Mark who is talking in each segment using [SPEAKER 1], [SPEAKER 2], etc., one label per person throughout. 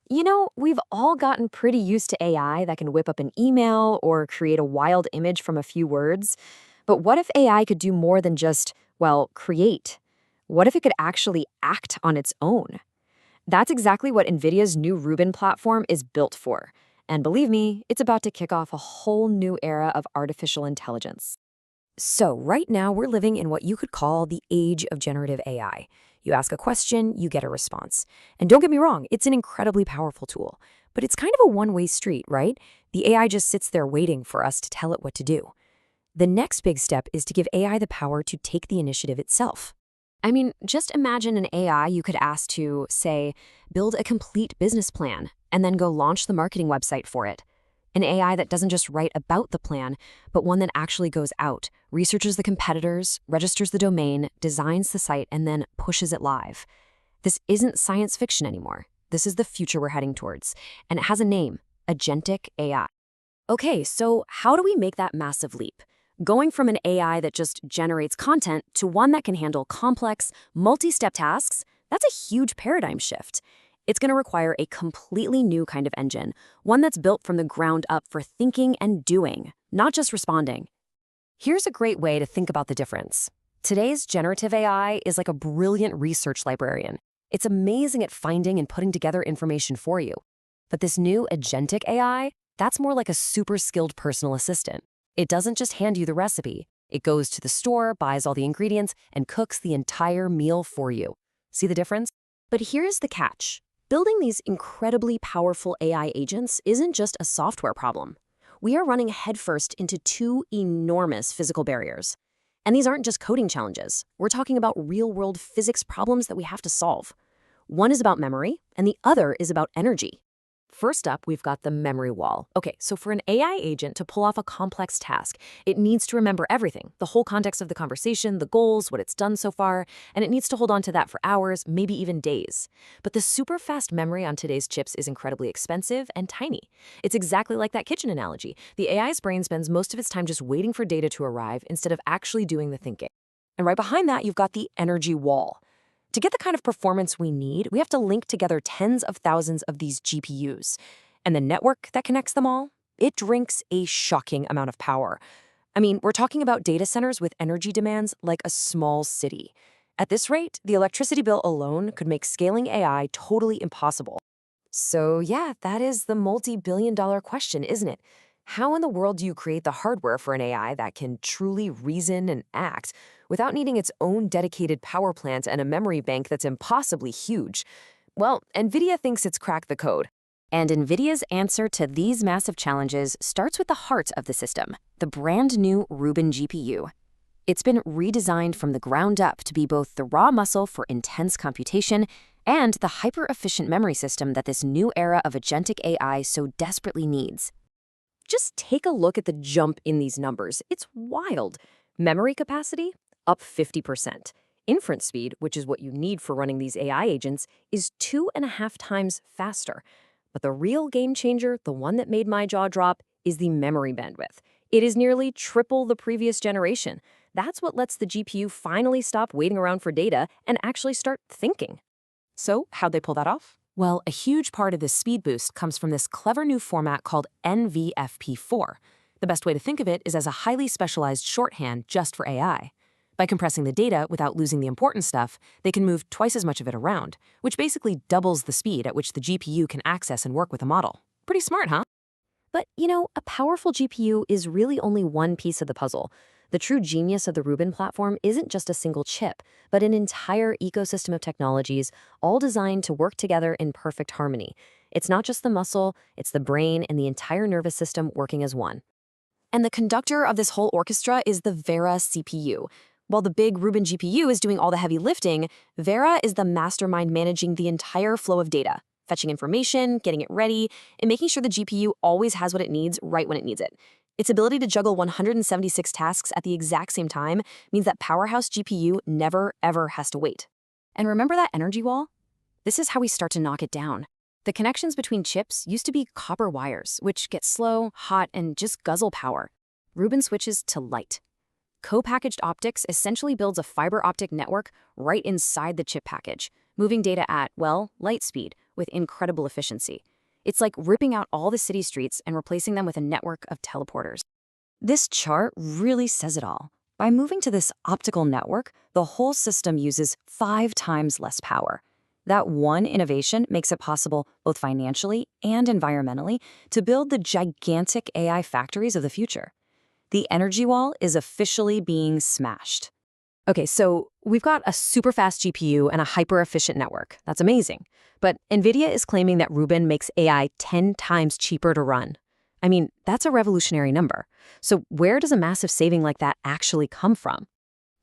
[SPEAKER 1] We've all gotten pretty used to AI that can whip up an email or create a wild image from a few words. But what if AI could do more than just, well, create? What if it could actually act on its own? That's exactly what NVIDIA's new Rubin platform is built for. And believe me, it's about to kick off a whole new era of artificial intelligence. So, right now, we're living in what you could call the age of generative AI. You ask a question, you get a response. And don't get me wrong, it's an incredibly powerful tool. But it's kind of a one-way street, right? The AI just sits there waiting for us to tell it what to do. The next big step is to give AI the power to take the initiative itself. I mean, just imagine an AI you could ask to, say, build a complete business plan and then go launch the marketing website for it. An AI that doesn't just write about the plan, but one that actually goes out, researches the competitors, registers the domain, designs the site, and then pushes it live. This isn't science fiction anymore. This is the future we're heading towards. And it has a name, Agentic AI. Okay, so how do we make that massive leap? Going from an AI that just generates content to one that can handle complex, multi-step tasks, that's a huge paradigm shift. It's going to require a completely new kind of engine, one that's built from the ground up for thinking and doing, not just responding. Here's a great way to think about the difference. Today's generative AI is like a brilliant research librarian. It's amazing at finding and putting together information for you. But this new agentic AI, that's more like a super skilled personal assistant. It doesn't just hand you the recipe. It goes to the store, buys all the ingredients, and cooks the entire meal for you. See the difference? But here's the catch. Building these incredibly powerful AI agents isn't just a software problem. We are running headfirst into two enormous physical barriers. And these aren't just coding challenges. We're talking about real-world physics problems that we have to solve. One is about memory, and the other is about energy. First up, we've got the memory wall. Okay, so for an AI agent to pull off a complex task, it needs to remember everything, the whole context of the conversation, the goals, what it's done so far, and it needs to hold on to that for hours, maybe even days. But the super fast memory on today's chips is incredibly expensive and tiny. It's exactly like that kitchen analogy. The AI's brain spends most of its time just waiting for data to arrive instead of actually doing the thinking. And right behind that, you've got the energy wall. To get the kind of performance we need, we have to link together tens of thousands of these GPUs. And the network that connects them all, it drinks a shocking amount of power. I mean, we're talking about data centers with energy demands like a small city. At this rate, the electricity bill alone could make scaling AI totally impossible. So yeah, that is the multi-billion-dollar question, isn't it? How in the world do you create the hardware for an AI that can truly reason and act without needing its own dedicated power plant and a memory bank that's impossibly huge? Well, NVIDIA thinks it's cracked the code. And NVIDIA's answer to these massive challenges starts with the heart of the system, the brand new Rubin GPU. It's been redesigned from the ground up to be both the raw muscle for intense computation and the hyper-efficient memory system that this new era of agentic AI so desperately needs. Just take a look at the jump in these numbers. It's wild. Memory capacity, up 50%. Inference speed, which is what you need for running these AI agents, is 2.5 times faster. But the real game changer, the one that made my jaw drop, is the memory bandwidth. It is nearly triple the previous generation. That's what lets the GPU finally stop waiting around for data and actually start thinking. So, how'd they pull that off? Well, a huge part of this speed boost comes from this clever new format called NVFP4. The best way to think of it is as a highly specialized shorthand just for AI. By compressing the data without losing the important stuff, they can move twice as much of it around, which basically doubles the speed at which the GPU can access and work with a model. Pretty smart, huh? But, a powerful GPU is really only one piece of the puzzle. The true genius of the Rubin platform isn't just a single chip, but an entire ecosystem of technologies, all designed to work together in perfect harmony. It's not just the muscle, it's the brain and the entire nervous system working as one. And the conductor of this whole orchestra is the Vera CPU. While the big Rubin GPU is doing all the heavy lifting, Vera is the mastermind managing the entire flow of data, fetching information, getting it ready, and making sure the GPU always has what it needs right when it needs it. Its ability to juggle 176 tasks at the exact same time means that powerhouse GPU never, ever has to wait. And remember that energy wall? This is how we start to knock it down. The connections between chips used to be copper wires, which get slow, hot, and just guzzle power. Rubin switches to light. Co-packaged optics essentially builds a fiber optic network right inside the chip package, moving data at, well, light speed,
[SPEAKER 2] with incredible efficiency. It's like ripping out all the city streets and replacing them with a network of teleporters.
[SPEAKER 1] This chart really says it all. By moving to this optical network, the whole system uses 5 times less power. That one innovation makes it possible, both financially and environmentally, to build the gigantic AI factories of the future. The energy wall is officially being smashed. Okay, so we've got a super fast GPU and a hyper efficient network. That's amazing. But NVIDIA is claiming that Rubin makes AI 10 times cheaper to run. I mean, that's a revolutionary number. So where does a massive saving like that actually come from?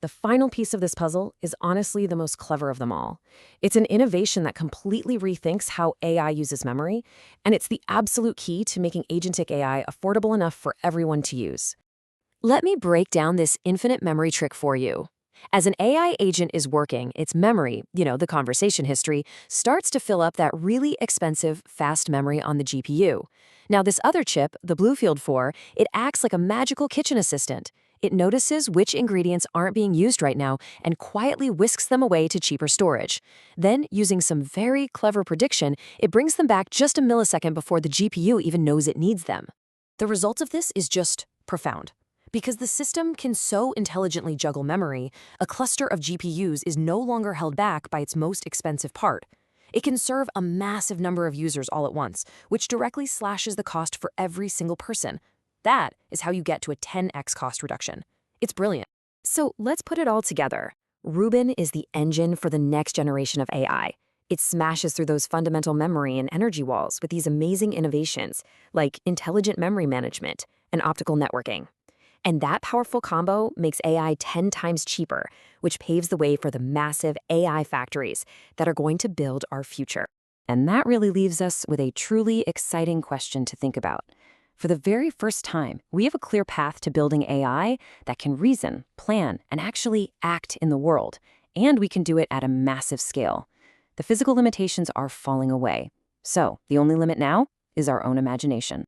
[SPEAKER 1] The final piece of this puzzle is honestly the most clever of them all. It's an innovation that completely rethinks how AI uses memory, and it's the absolute key to making agentic AI affordable enough for everyone to use. Let me break down this infinite memory trick for you. As an AI agent is working, its memory, the conversation history, starts to fill up that really expensive, fast memory on the GPU. Now, this other chip, the Bluefield 4, it acts like a magical kitchen assistant. It notices which ingredients aren't being used right now and quietly whisks them away to cheaper storage. Then, using some very clever prediction, it brings them back just a millisecond before the GPU even knows it needs them. The result of this is just profound. Because the system can so intelligently juggle memory, a cluster of GPUs is no longer held back by its most expensive part. It can serve a massive number of users all at once, which directly slashes the cost for every single person. That is how you get to a 10x cost reduction. It's brilliant. So let's put it all together. Rubin is the engine for the next generation of AI. It smashes through those fundamental memory and energy walls with these amazing innovations, like intelligent memory management and optical networking. And that powerful combo makes AI 10 times cheaper, which paves the way for the massive AI factories that are going to build our future. And that really leaves us with a truly exciting question to think about. For the very first time, we have a clear path to building AI that can reason, plan, and actually act in the world. And we can do it at a massive scale. The physical limitations are falling away. So the only limit now is our own imagination.